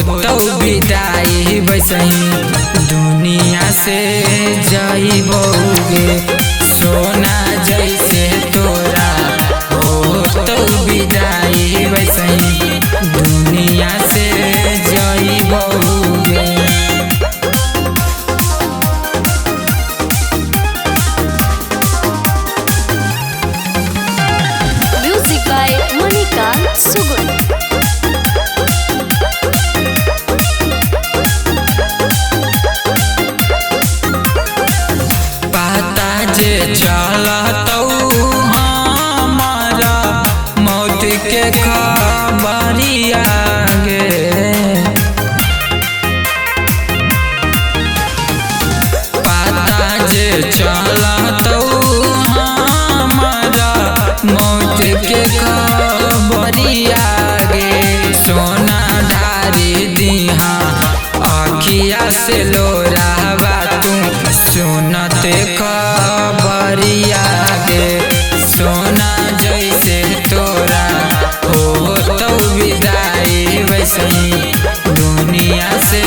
तो विदाई वैसही दुनिया से जाइबोगे। सोना जैसे तोरा हो तो विदाई वैसही दुनिया से जाइबोगे। Music by Manikant Sugun. पता जे चलतौ हमारा मौत के खबरिया गे। पता जे चलतौ हमारा मौत के खबरिया गे। सोना ढारी दिहा अखिया से लोरावा तू सुनते खबरिया गे। सोना जैसे तोरा हो तो विदाई वैसही दुनिया से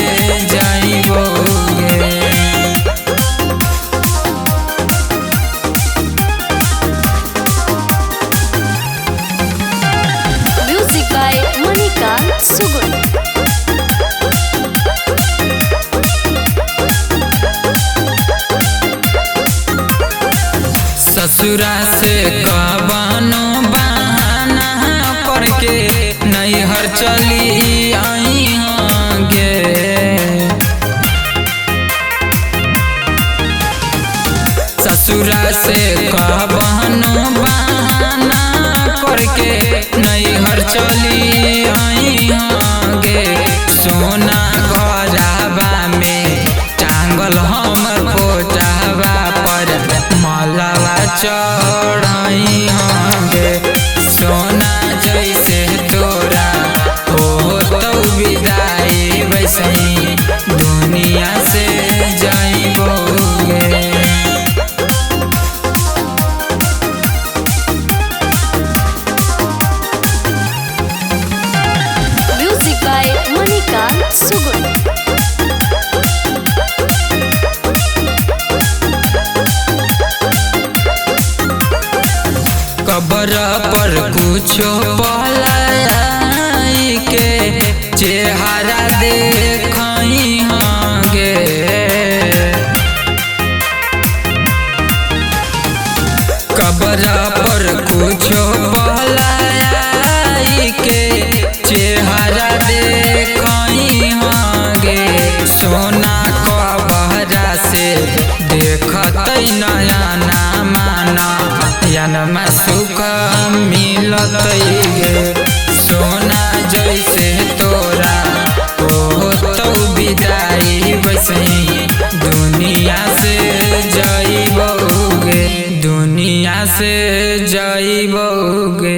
जाइबोगे। Music by Manikant Sugun. ससुरा से कबानो बहाना करके नैहर चली आई गे। ससुरा से कबानो बहाना करके नैहर चली आई गे। सोना घरवा में टांगल हमर फोटावा पर मलवा चढ़ाई गे। सोना जैसे तोरा हो तो विदाई वैसही दुनिया से जाइबोगे। Music by Manikant Sugun. कबर पर कुछो पलाई के चेहरा देखई गे। कबर पर कुछो पलाई के चेहरा देखई गे। सोना कबरा से देखतै नया माना यानमा सुख मिलतै गे। सोना जैसे तोरा हो तो विदाई वैसही दुनिया से जाइबोगे। दुनिया से जाइबोगे।